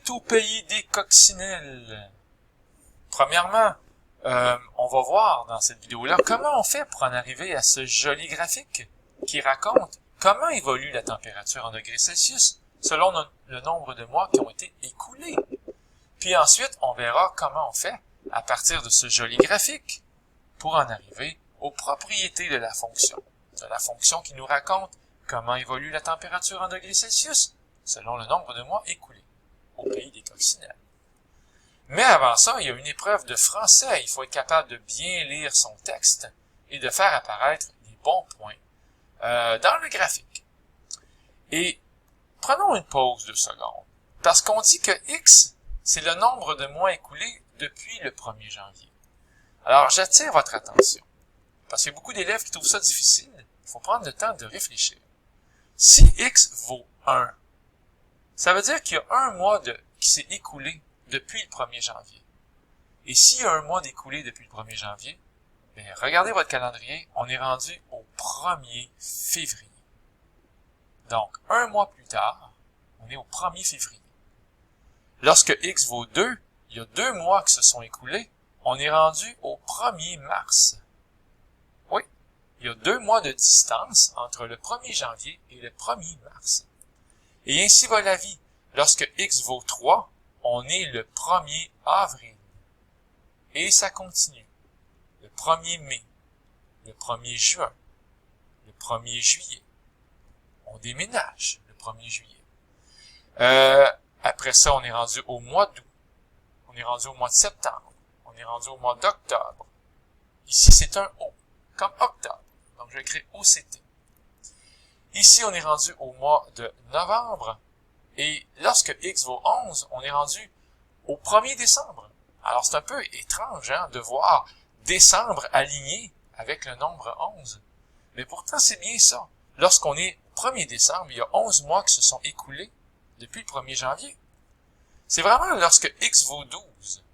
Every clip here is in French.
est au pays des coccinelles. Premièrement, on va voir dans cette vidéo-là comment on fait pour en arriver à ce joli graphique qui raconte comment évolue la température en degrés Celsius selon le nombre de mois qui ont été écoulés. Puis ensuite, on verra comment on fait à partir de ce joli graphique pour en arriver aux propriétés de la fonction qui nous raconte comment évolue la température en degrés Celsius selon le nombre de mois écoulés au pays des coccinelles. Mais avant ça, il y a une épreuve de français. Il faut être capable de bien lire son texte et de faire apparaître les bons points dans le graphique. Et prenons une pause de secondes, parce qu'on dit que X, c'est le nombre de mois écoulés depuis le 1er janvier. Alors, j'attire votre attention, parce qu'il y a beaucoup d'élèves qui trouvent ça difficile. Il faut prendre le temps de réfléchir. Si X vaut 1, ça veut dire qu'il y a un mois qui s'est écoulé depuis le 1er janvier. Et s'il y a un mois d'écoulé depuis le 1er janvier, bien, regardez votre calendrier, on est rendu au 1er février. Donc, un mois plus tard, on est au 1er février. Lorsque X vaut 2, il y a 2 mois qui se sont écoulés, on est rendu au 1er mars. Oui, il y a 2 mois de distance entre le 1er janvier et le 1er mars. Et ainsi va la vie. Lorsque X vaut 3, on est le 1er avril. Et ça continue. Le 1er mai, le 1er juin, le 1er juillet. On déménage le 1er juillet. Après ça, on est rendu au mois d'août. On est rendu au mois de septembre. On est rendu au mois d'octobre. Ici, c'est un O, comme octobre. Donc, je vais écrire OCT. Ici, on est rendu au mois de novembre. Et lorsque X vaut 11, on est rendu au 1er décembre. Alors, c'est un peu étrange de voir décembre aligné avec le nombre 11. Mais pourtant, c'est bien ça. Lorsqu'on est au 1er décembre, il y a 11 mois qui se sont écoulés depuis le 1er janvier. C'est vraiment lorsque X vaut 12,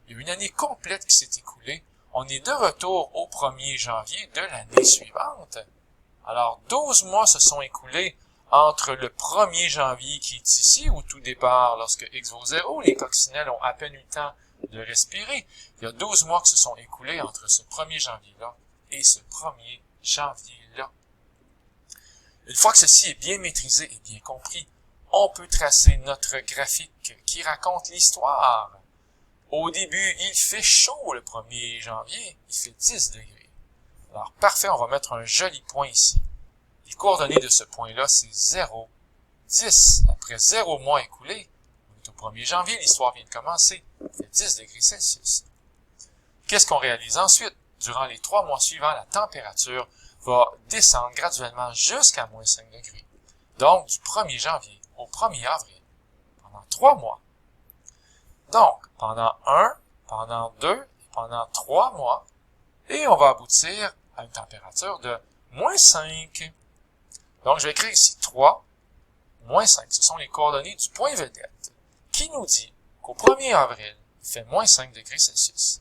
il y a une année complète qui s'est écoulée, on est de retour au 1er janvier de l'année suivante. Alors, 12 mois se sont écoulés entre le 1er janvier qui est ici, au tout départ, lorsque X vaut 0, les coccinelles ont à peine eu le temps de respirer. Il y a 12 mois qui se sont écoulés entre ce 1er janvier-là et ce 1er janvier-là. Une fois que ceci est bien maîtrisé et bien compris, on peut tracer notre graphique qui raconte l'histoire. Au début, il fait chaud le 1er janvier, il fait 10 degrés. Alors, parfait, on va mettre un joli point ici. Les coordonnées de ce point-là, c'est 0, 10. Après 0 mois écoulés, on est au 1er janvier, l'histoire vient de commencer, il fait 10 degrés Celsius. Qu'est-ce qu'on réalise ensuite? Durant les 3 mois suivants, la température va descendre graduellement jusqu'à moins 5 degrés. Donc, du 1er janvier au 1er avril, pendant 3 mois. Donc, pendant 1, pendant 2, et pendant 3 mois, et on va aboutir à une température de moins 5. Donc, je vais écrire ici 3, moins 5. Ce sont les coordonnées du point vedette, qui nous dit qu'au 1er avril, il fait moins 5 degrés Celsius.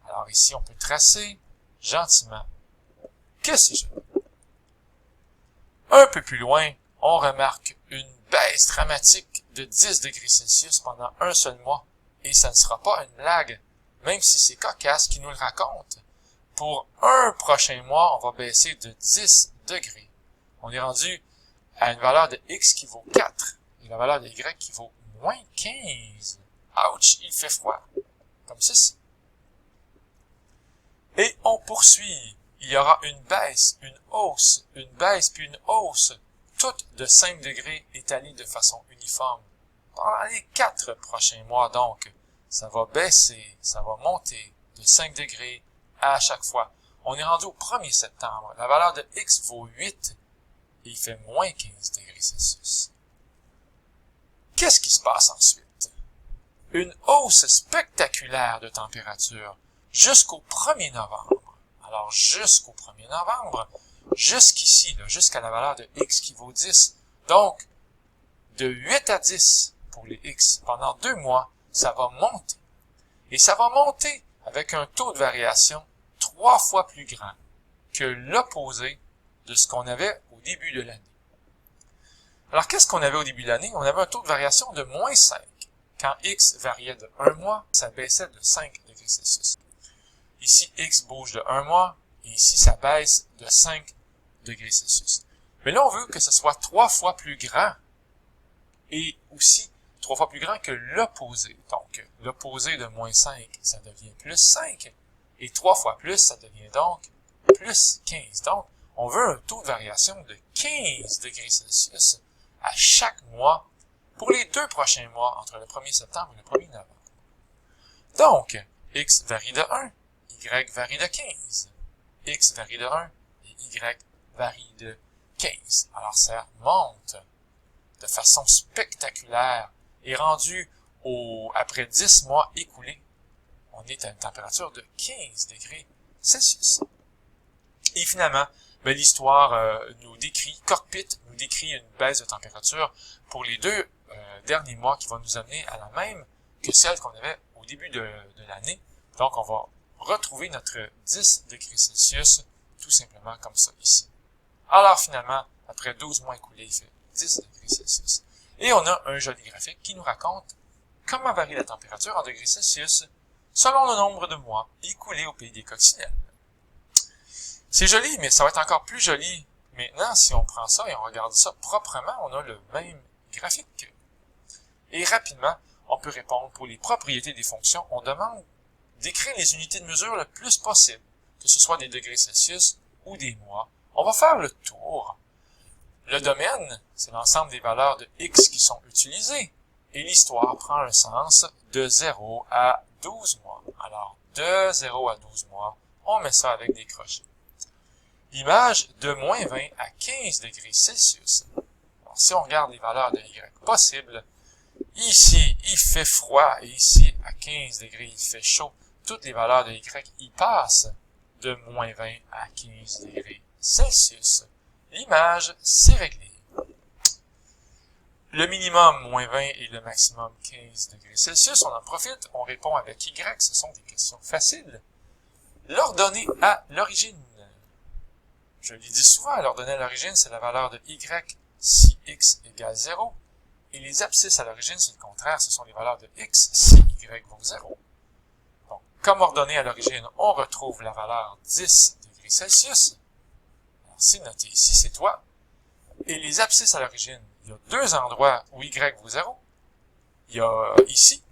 Alors ici, on peut tracer gentiment que c'est joli. Un peu plus loin, on remarque une baisse dramatique de 10 degrés Celsius pendant un seul mois. Et ça ne sera pas une blague, même si c'est Cocasse qui nous le raconte. Pour un prochain mois, on va baisser de 10 degrés. On est rendu à une valeur de X qui vaut 4 et la valeur de Y qui vaut moins 15. Ouch, il fait froid. Comme ceci. Et on poursuit. Il y aura une baisse, une hausse, une baisse puis une hausse, toutes de 5 degrés étalées de façon uniforme. Pendant les 4 prochains mois, donc, ça va baisser, ça va monter de 5 degrés à chaque fois. On est rendu au 1er septembre. La valeur de X vaut 8 et il fait moins 15 degrés Celsius. Qu'est-ce qui se passe ensuite? Une hausse spectaculaire de température jusqu'au 1er novembre. Alors, jusqu'au 1er novembre, jusqu'ici, jusqu'à la valeur de X qui vaut 10. Donc, de 8 à 10 pour les X, pendant 2 mois, ça va monter. Et ça va monter avec un taux de variation 3 fois plus grand que l'opposé de ce qu'on avait au début de l'année. Alors, qu'est-ce qu'on avait au début de l'année? On avait un taux de variation de moins 5. Quand x variait de 1 mois, ça baissait de 5 degrés Celsius. Ici, x bouge de 1 mois, et ici, ça baisse de 5 degrés Celsius. Mais là, on veut que ce soit 3 fois plus grand, et aussi 3 fois plus grand que l'opposé. Donc, l'opposé de moins 5, ça devient plus 5, et 3 fois plus, ça devient donc plus 15. Donc, on veut un taux de variation de 15 degrés Celsius à chaque mois pour les 2 prochains mois entre le 1er septembre et le 1er novembre. Donc, x varie de 1, y varie de 15. X varie de 1 et y varie de 15. Alors, ça monte de façon spectaculaire et rendu après 10 mois écoulés, on est à une température de 15 degrés Celsius. Et finalement, l'histoire nous décrit, Cockpit nous décrit une baisse de température pour les 2 derniers mois qui va nous amener à la même que celle qu'on avait au début de l'année. Donc, on va retrouver notre 10 degrés Celsius tout simplement comme ça ici. Alors finalement, après 12 mois écoulés, il fait 10 degrés Celsius. Et on a un joli graphique qui nous raconte comment varie la température en degrés Celsius selon le nombre de mois écoulés au pays des coccinelles. C'est joli, mais ça va être encore plus joli maintenant si on prend ça et on regarde ça proprement, on a le même graphique. Et rapidement, on peut répondre pour les propriétés des fonctions, on demande d'écrire les unités de mesure le plus possible, que ce soit des degrés Celsius ou des mois. On va faire le tour. Le domaine, c'est l'ensemble des valeurs de x qui sont utilisées, et l'histoire prend un sens de 0 à 12 mois. Alors, de 0 à 12 mois, on met ça avec des crochets. Image de moins 20 à 15 degrés Celsius. Alors, si on regarde les valeurs de y possibles, ici, il fait froid, et ici, à 15 degrés, il fait chaud. Toutes les valeurs de y y passent de moins 20 à 15 degrés Celsius. L'image, c'est réglé. Le minimum, moins 20, et le maximum, 15 degrés Celsius. On en profite, on répond avec y, ce sont des questions faciles. L'ordonnée à l'origine. Je l'ai dit souvent, l'ordonnée à l'origine, c'est la valeur de y si x égale 0. Et les abscisses à l'origine, c'est le contraire, ce sont les valeurs de x si y vaut 0. Donc, comme ordonnée à l'origine, on retrouve la valeur 10 degrés Celsius. Alors, c'est noté ici, c'est toi. Et les abscisses à l'origine, il y a 2 endroits où y vaut 0. Il y a ici,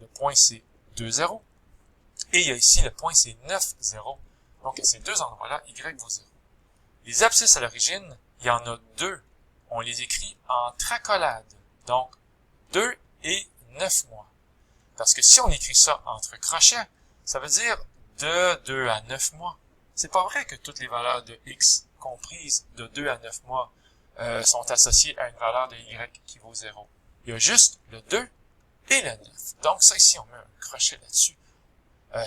le point c'est 2, 0. Et il y a ici, le point c'est 9, 0. Donc, à ces 2 endroits-là, y vaut 0. Les abscisses à l'origine, il y en a 2. On les écrit en tracolade. Donc, 2 et 9 mois. Parce que si on écrit ça entre crochets, ça veut dire de 2 à 9 mois. C'est pas vrai que toutes les valeurs de x comprises de 2 à 9 mois sont associées à une valeur de y qui vaut 0. Il y a juste le 2 et le 9. Donc, ça ici, on met un crochet là-dessus.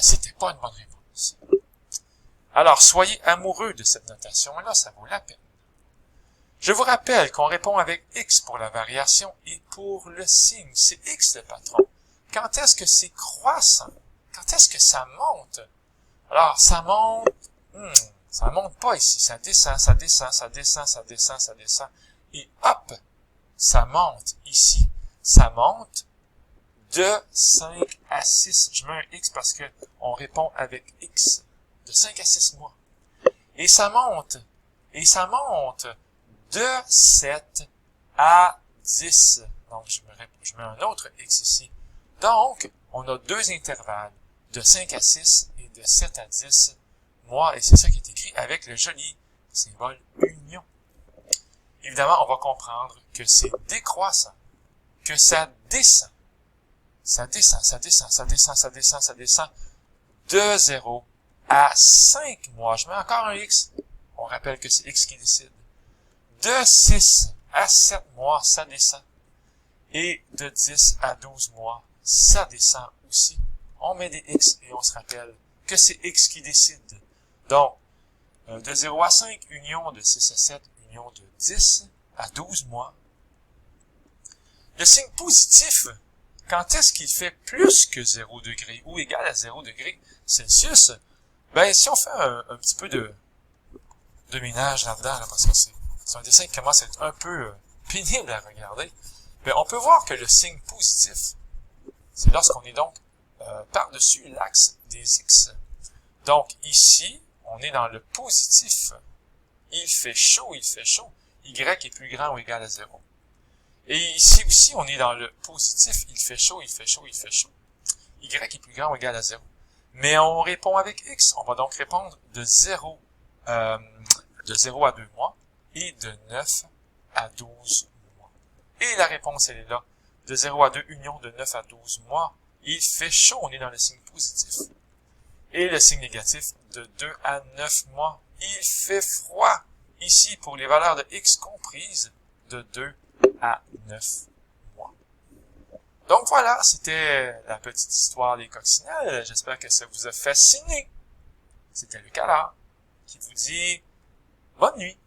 C'était pas une bonne réponse. Alors, soyez amoureux de cette notation-là, ça vaut la peine. Je vous rappelle qu'on répond avec x pour la variation et pour le signe. C'est x le patron. Quand est-ce que c'est croissant? Quand est-ce que ça monte? Alors, ça monte... ça monte pas ici. Ça descend, ça descend, ça descend, ça descend, ça descend. Et hop! Ça monte ici. Ça monte de 5 à 6. Je mets un x parce que on répond avec x. De 5 à 6 mois. Et ça monte. Et ça monte de 7 à 10. Donc, je mets un autre x ici. Donc, on a 2 intervalles, de 5 à 6 et de 7 à 10 mois. Et c'est ça qui est écrit avec le joli symbole union. Évidemment, on va comprendre que c'est décroissant, que ça descend. Ça descend, ça descend, ça descend, ça descend, ça descend de 0 à 5 mois. Je mets encore un x. On rappelle que c'est x qui décide. De 6 à 7 mois, ça descend. Et de 10 à 12 mois, ça descend aussi. On met des x et on se rappelle que c'est x qui décide. Donc, de 0 à 5, union de 6 à 7, union de 10 à 12 mois. Le signe positif, quand est-ce qu'il fait plus que 0 degré ou égal à 0 degré Celsius? Ben, si on fait un petit peu de ménage là-dedans, là, parce que c'est un dessin qui commence à être un peu pénible à regarder, ben, on peut voir que le signe positif C'est lorsqu'on est donc par-dessus l'axe des X. Donc ici, on est dans le positif. Il fait chaud, il fait chaud. Y est plus grand ou égal à 0. Et ici aussi, on est dans le positif. Il fait chaud, il fait chaud, il fait chaud. Y est plus grand ou égal à 0. Mais on répond avec X. On va donc répondre de 0 à 2 mois et de 9 à 12 mois. Et la réponse, elle est là. De 0 à 2, union de 9 à 12 mois. Il fait chaud, on est dans le signe positif. Et le signe négatif, de 2 à 9 mois. Il fait froid. Ici, pour les valeurs de X comprises, de 2 à 9 mois. Donc voilà, c'était la petite histoire des coccinelles. J'espère que ça vous a fasciné. C'était Luc Allard qui vous dit bonne nuit.